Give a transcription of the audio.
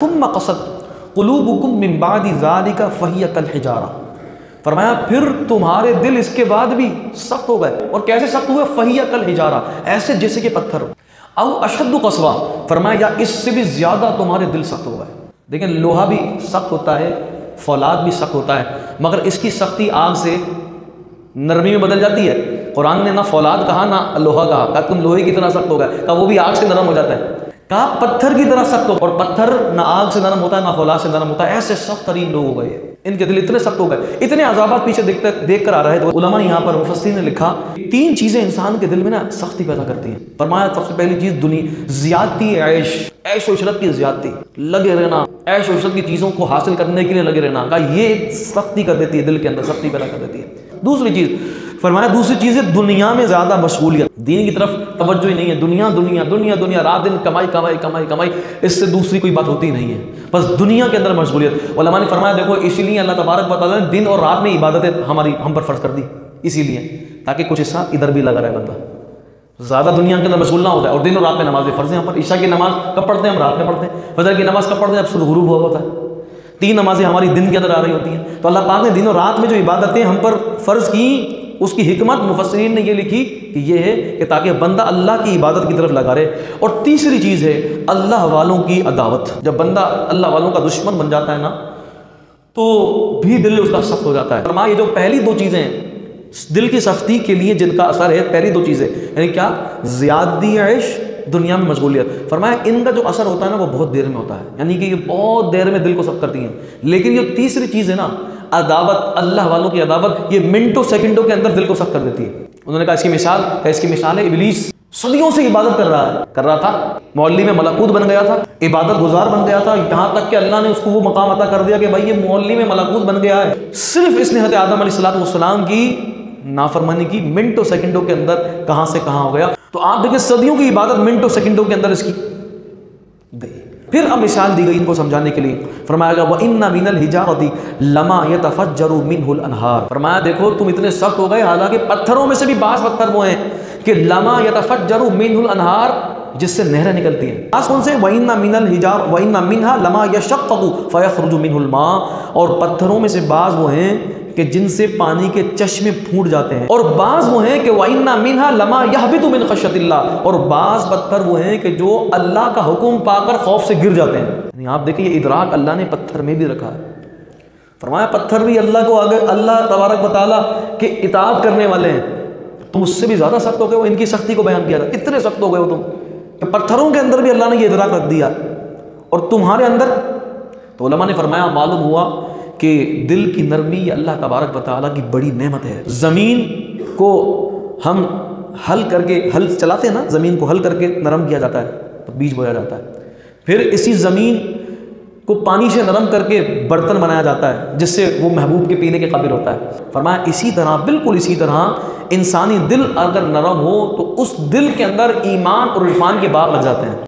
तुम मक़सद क़ुलूबुकुम मिन बादि ज़ालिका फ़हिय कल हिजारा। फरमाया फिर तुम्हारे दिल इसके बाद भी सख्त हो गए। और कैसे सख्त हुए? फ़हिय कल हिजारा, ऐसे जैसे कि पत्थर हो। औ अशद्दु क़स्वा, फरमाया या इससे भी ज़्यादा तुम्हारे दिल सख्त हो गए। देखें, लोहा भी सख्त होता है, फौलाद भी सख्त होता है, मगर इसकी सख्ती आग से नरमी में बदल जाती है। कुरान ने ना फौलाद कहा ना लोहा कहा तुम लोहे की तरह सख्त हो गए, कहा वो भी आग से नरम हो जाता है, कहा पत्थर की तरह सख्त हो। और पत्थर ना आग से नरम होता है ना फौलाद से नरम होता है। ऐसे सख्त तरीन लोग हो गए, इनके दिल इतने सख्त हो गए, इतने अज़ाबात पीछे देख कर आ रहे हैं। तो उलमा ने यहाँ पर मुफस्सिरीन ने लिखा 3 चीज़ें इंसान के दिल में ना सख्ती पैदा करती हैं। फरमाया सबसे पहली चीज़ दुनिया ज़ियादती, ऐश इशरत की ज़ियादती, लगे रहना, ऐश इशरत की चीज़ों को हासिल करने के लिए लगे रहना, का ये सख्ती कर देती है, दिल के अंदर सख्ती पैदा कर देती है। दूसरी चीज़ है दुनिया में ज़्यादा मशगूलियत, दीन की तरफ तवज्जो ही नहीं है। दुनिया दुनिया दुनिया दुनिया, रात दिन कमाई कमाई कमाई कमाई, इससे दूसरी कोई बात होती नहीं है, बस दुनिया के अंदर मशगूलियत। उलमा ने फरमाया देखो इसीलिए अल्लाह तबारक व तआला ने दिन और रात में इबादतें हम पर फ़र्ज कर दी, इसीलिए ताकि कुछ हिस्सा इधर भी लगा रहे बंदा, ज़्यादा दुनिया के अंदर मशगूल ना होता है। और दिन और रात में नमाज़ें फ़र्ज़ हैं हम पर। ईशा की नमाज़ कब पढ़ते हैं? हम रात में पढ़ते हैं। फजर की नमाज़ कब पढ़ते हैं? अब सुबह गुरूब हुआ होता है। 3 नमाज़ें हमारी दिन के अंदर आ रही होती हैं। तो अल्लाह पाक ने दिन और रात में जो इबादतें हम पर फ़र्ज़ की, उसकी हिकमत मुफस्सिरीन ने ये लिखी कि ये है कि ताकि बंदा अल्लाह की इबादत की तरफ लगा रहे। और तीसरी चीज़ है अल्लाह वालों की अदावत। जब बंदा अल्लाह वालों का दुश्मन बन जाता है ना, तो भी दिल उसका सख्त हो जाता है। फरमाया ये जो पहली 2 चीज़ें हैं दिल की सख्ती के लिए जिनका असर है, पहली 2 चीज़ें यानी क्या? ज़ियादती ऐश, दुनिया में मशगूलियत। फरमाया इनका जो असर होता है ना वो बहुत देर में होता है, यानी कि ये बहुत देर में दिल को सख्त करती हैं। लेकिन ये तीसरी चीज़ है ना अदावत, अल्लाह वालों की अदावत, ये मिनटों सेकंडों के अंदर दिल को सख्त कर देती है। उन्होंने कहा इसकी मिसाल है इब्लीस सदियों से इबादत कर रहा था, मौली में मलकूत बन गया था, इबादत गुजार बन गया था, यहाँ तक कि अल्लाह ने उसको वो मकाम अता कर दिया कि भाई ये मौली में मलकूत बन गया है। सिर्फ इसने हज़रत आदम अलैहिस्सलाम की नाफरमानी की, मिनटों सेकंडों के अंदर कहाँ से कहाँ हो गया। तो आप देखिए सदियों की इबादत मिनटों सेकंडों के अंदर इसकी गई। फिर अब मिसाल दी गई इनको समझाने के लिए। फरमाया गया व इन्ना मिनल हिजारती लमा यतफज्जरु मिनहुल अनहार। फरमाया देखो तुम इतने सख्त हो गए, हालांकि पत्थरों में से भी बास पत्थर वो हैं कि लमा यतफज्जरु मिनहुल अनहार, जिससे नहरें निकलती हैं। बास कौन से? व इन्ना मिनल हिजार व इन्ना मिनहा लमा यशक्ककु फयखरुजु मिनहुल मा। और पत्थरों में से बाज वो हैं कि जिनसे पानी के चश्मे फूट जाते हैं, और बाज वो हैं कि वइन्ना मिनहा लमा यहबितु मिन खश्यतिल्लाह, और बाज पत्थर वो हैं कि जो अल्लाह का हुक्म पाकर खौफ से गिर जाते हैं। आप देखिए ये इदराक अल्लाह ने पत्थर में भी रखा है। फरमाया पत्थर भी अल्लाह को अगर अल्लाह तबारक व तआला के इताअत करने वाले हैं, तुम उससे भी ज़्यादा सख्त हो गए। वो इनकी सख्ती को बयान किया था, इतने सख्त हो गए हो तुम कि पत्थरों के अंदर भी अल्लाह ने ये इदराक रख दिया और तुम्हारे अंदर। तो उलमा ने फरमाया मालूम हुआ कि दिल की नरमी अल्लाह तबारक व तआला की बड़ी नेमत है। ज़मीन को हम हल चलाते हैं ना, ज़मीन को हल करके नरम किया जाता है तो बीज बोया जाता है। फिर इसी ज़मीन को पानी से नरम करके बर्तन बनाया जाता है जिससे वो महबूब के पीने के काबिल होता है। फरमाया इसी तरह, बिल्कुल इसी तरह इंसानी दिल अगर नरम हो तो उस दिल के अंदर ईमान और इरफान के बाग लग जाते हैं।